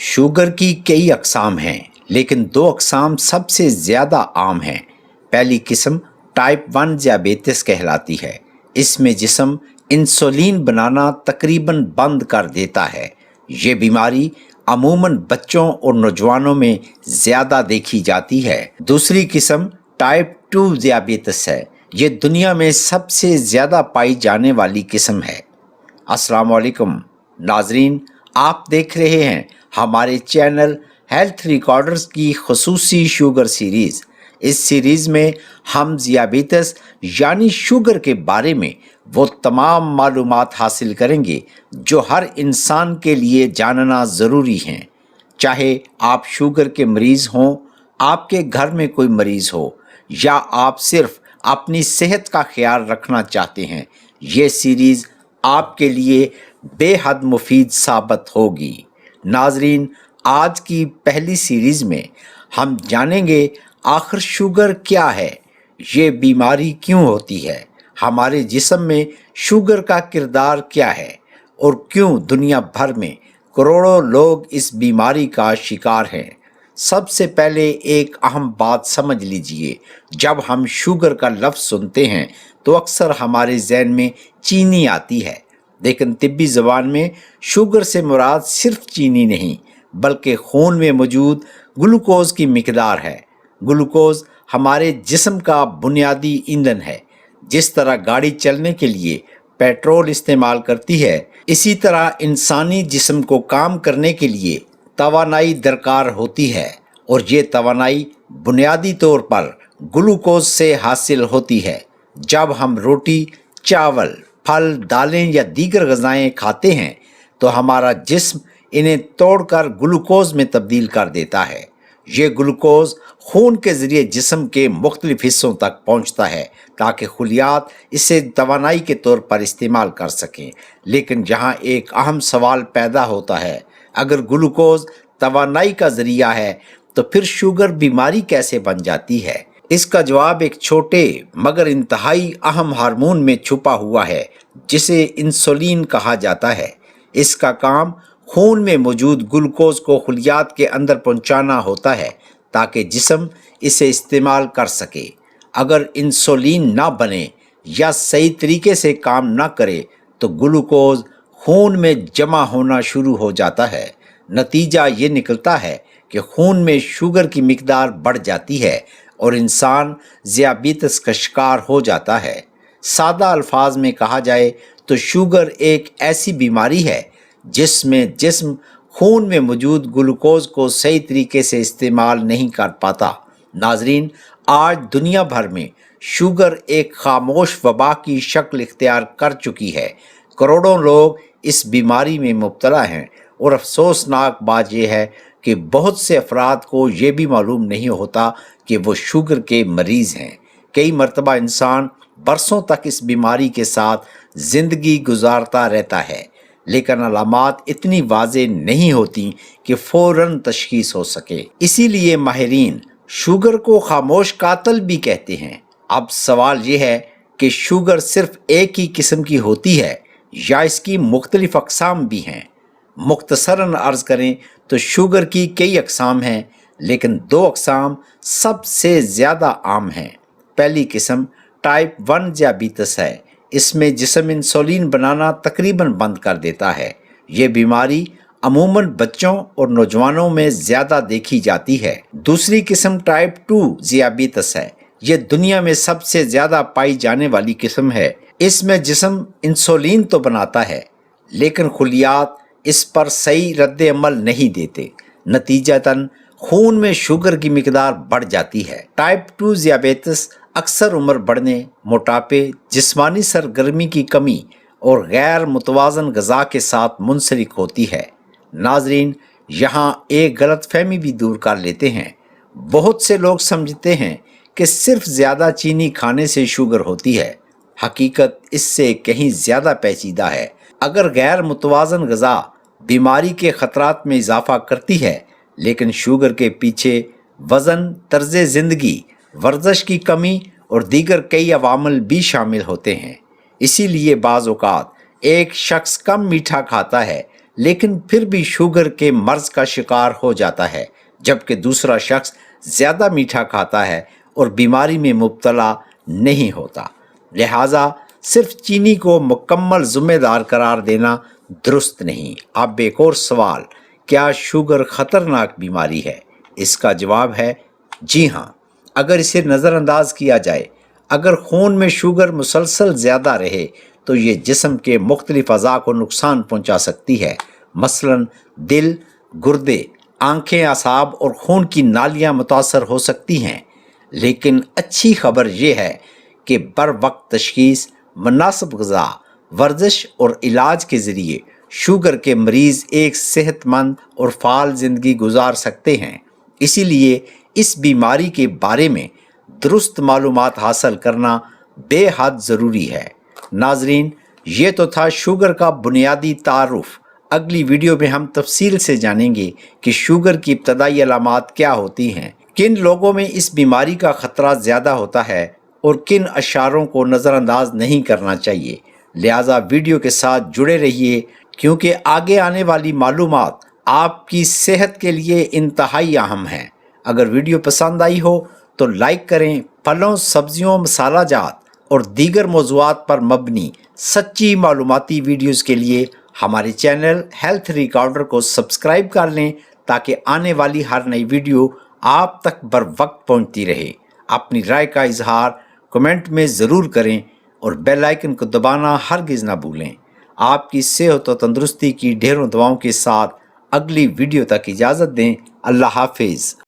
Sugar کی کئی اقسام ہیں لیکن دو اقسام سب سے زیادہ عام ہیں۔ پہلی قسم ٹائپ 1 ذیابیطس کہلاتی ہے۔ اس میں جسم انسولین بنانا تقریباً بند کر دیتا ہے۔ یہ بیماری عموماً بچوں اور نوجوانوں میں زیادہ دیکھی جاتی ہے۔ دوسری قسم ٹائپ 2 ذیابیطس ہے۔ یہ دنیا میں سب سے زیادہ پائی جانے والی قسم ہے۔ السلام علیکم ناظرین، آپ دیکھ رہے ہیں ہمارے چینل ہیلتھ ریکارڈرز کی خصوصی شوگر سیریز۔ اس سیریز میں ہم ذیابیطس یعنی شوگر کے بارے میں وہ تمام معلومات حاصل کریں گے جو ہر انسان کے لیے جاننا ضروری ہیں۔ چاہے آپ شوگر کے مریض ہوں، آپ کے گھر میں کوئی مریض ہو، یا آپ صرف اپنی صحت کا خیال رکھنا چاہتے ہیں، یہ سیریز آپ کے لیے بے حد مفید ثابت ہوگی۔ ناظرین، آج کی پہلی سیریز میں ہم جانیں گے آخر شوگر کیا ہے، یہ بیماری کیوں ہوتی ہے، ہمارے جسم میں شوگر کا کردار کیا ہے، اور کیوں دنیا بھر میں کروڑوں لوگ اس بیماری کا شکار ہیں۔ سب سے پہلے ایک اہم بات سمجھ لیجئے، جب ہم شوگر کا لفظ سنتے ہیں تو اکثر ہمارے ذہن میں چینی آتی ہے، لیکن طبی زبان میں شوگر سے مراد صرف چینی نہیں بلکہ خون میں موجود گلوکوز کی مقدار ہے۔ گلوکوز ہمارے جسم کا بنیادی ایندھن ہے۔ جس طرح گاڑی چلنے کے لیے پیٹرول استعمال کرتی ہے، اسی طرح انسانی جسم کو کام کرنے کے لیے توانائی درکار ہوتی ہے، اور یہ توانائی بنیادی طور پر گلوکوز سے حاصل ہوتی ہے۔ جب ہم روٹی، چاول، پھل، دالیں یا دیگر غذائیں کھاتے ہیں تو ہمارا جسم انہیں توڑ کر گلوکوز میں تبدیل کر دیتا ہے۔ یہ گلوکوز خون کے ذریعے جسم کے مختلف حصوں تک پہنچتا ہے تاکہ خلیات اسے توانائی کے طور پر استعمال کر سکیں۔ لیکن یہاں ایک اہم سوال پیدا ہوتا ہے، اگر گلوکوز توانائی کا ذریعہ ہے تو پھر شوگر بیماری کیسے بن جاتی ہے؟ اس کا جواب ایک چھوٹے مگر انتہائی اہم ہارمون میں چھپا ہوا ہے جسے انسولین کہا جاتا ہے۔ اس کا کام خون میں موجود گلوکوز کو خلیات کے اندر پہنچانا ہوتا ہے تاکہ جسم اسے استعمال کر سکے۔ اگر انسولین نہ بنے یا صحیح طریقے سے کام نہ کرے تو گلوکوز خون میں جمع ہونا شروع ہو جاتا ہے۔ نتیجہ یہ نکلتا ہے کہ خون میں شوگر کی مقدار بڑھ جاتی ہے اور انسان ذیابیطس کا شکار ہو جاتا ہے۔ سادہ الفاظ میں کہا جائے تو شوگر ایک ایسی بیماری ہے جس میں جسم خون میں موجود گلوکوز کو صحیح طریقے سے استعمال نہیں کر پاتا۔ ناظرین، آج دنیا بھر میں شوگر ایک خاموش وبا کی شکل اختیار کر چکی ہے۔ کروڑوں لوگ اس بیماری میں مبتلا ہیں، اور افسوسناک بات یہ ہے کہ بہت سے افراد کو یہ بھی معلوم نہیں ہوتا کہ وہ شوگر کے مریض ہیں۔ کئی مرتبہ انسان برسوں تک اس بیماری کے ساتھ زندگی گزارتا رہتا ہے، لیکن علامات اتنی واضح نہیں ہوتی کہ فوراً تشخیص ہو سکے۔ اسی لیے ماہرین شوگر کو خاموش قاتل بھی کہتے ہیں۔ اب سوال یہ ہے کہ شوگر صرف ایک ہی قسم کی ہوتی ہے یا اس کی مختلف اقسام بھی ہیں؟ مختصراً عرض کریں تو شوگر کی کئی اقسام ہیں، لیکن دو اقسام سب سے زیادہ عام ہیں۔ پہلی قسم ٹائپ 1 ذیابیطس ہے۔ اس میں جسم انسولین بنانا تقریباً بند کر دیتا ہے۔ یہ بیماری عموماً بچوں اور نوجوانوں میں زیادہ دیکھی جاتی ہے۔ دوسری قسم ٹائپ 2 ذیابیطس ہے۔ یہ دنیا میں سب سے زیادہ پائی جانے والی قسم ہے۔ اس میں جسم انسولین تو بناتا ہے لیکن خلیات اس پر صحیح رد عمل نہیں دیتے، نتیجتاً خون میں شوگر کی مقدار بڑھ جاتی ہے۔ ٹائپ 2 ذیابیطس اکثر عمر بڑھنے، موٹاپے، جسمانی سرگرمی کی کمی اور غیر متوازن غذا کے ساتھ منسلک ہوتی ہے۔ ناظرین، یہاں ایک غلط فہمی بھی دور کر لیتے ہیں۔ بہت سے لوگ سمجھتے ہیں کہ صرف زیادہ چینی کھانے سے شوگر ہوتی ہے۔ حقیقت اس سے کہیں زیادہ پیچیدہ ہے۔ اگر غیر متوازن غذا بیماری کے خطرات میں اضافہ کرتی ہے، لیکن شوگر کے پیچھے وزن، طرز زندگی، ورزش کی کمی اور دیگر کئی عوامل بھی شامل ہوتے ہیں۔ اسی لیے بعض اوقات ایک شخص کم میٹھا کھاتا ہے لیکن پھر بھی شوگر کے مرض کا شکار ہو جاتا ہے، جبکہ دوسرا شخص زیادہ میٹھا کھاتا ہے اور بیماری میں مبتلا نہیں ہوتا۔ لہٰذا صرف چینی کو مکمل ذمہ دار قرار دینا درست نہیں۔ اب ایک اور سوال، کیا شوگر خطرناک بیماری ہے؟ اس کا جواب ہے جی ہاں، اگر اسے نظر انداز کیا جائے۔ اگر خون میں شوگر مسلسل زیادہ رہے تو یہ جسم کے مختلف اعضاء کو نقصان پہنچا سکتی ہے، مثلا دل، گردے، آنکھیں، اعصاب اور خون کی نالیاں متاثر ہو سکتی ہیں۔ لیکن اچھی خبر یہ ہے کہ بر وقت تشخیص، مناسب غذا، ورزش اور علاج کے ذریعے شوگر کے مریض ایک صحت مند اور فعال زندگی گزار سکتے ہیں۔ اسی لیے اس بیماری کے بارے میں درست معلومات حاصل کرنا بے حد ضروری ہے۔ ناظرین، یہ تو تھا شوگر کا بنیادی تعارف۔ اگلی ویڈیو میں ہم تفصیل سے جانیں گے کہ شوگر کی ابتدائی علامات کیا ہوتی ہیں، کن لوگوں میں اس بیماری کا خطرہ زیادہ ہوتا ہے اور کن اشاروں کو نظر انداز نہیں کرنا چاہیے۔ لہٰذا ویڈیو کے ساتھ جڑے رہیے، کیونکہ آگے آنے والی معلومات آپ کی صحت کے لیے انتہائی اہم ہیں۔ اگر ویڈیو پسند آئی ہو تو لائک کریں۔ پھلوں، سبزیوں، مسالہ جات اور دیگر موضوعات پر مبنی سچی معلوماتی ویڈیوز کے لیے ہمارے چینل ہیلتھ ریکارڈر کو سبسکرائب کر لیں تاکہ آنے والی ہر نئی ویڈیو آپ تک بر وقت پہنچتی رہے۔ اپنی رائے کا اظہار کمنٹ میں ضرور کریں اور بیل آئکن کو دبانا ہرگز نہ بھولیں۔ آپ کی صحت و تندرستی کی ڈھیروں دعاؤں کے ساتھ اگلی ویڈیو تک اجازت دیں۔ اللہ حافظ۔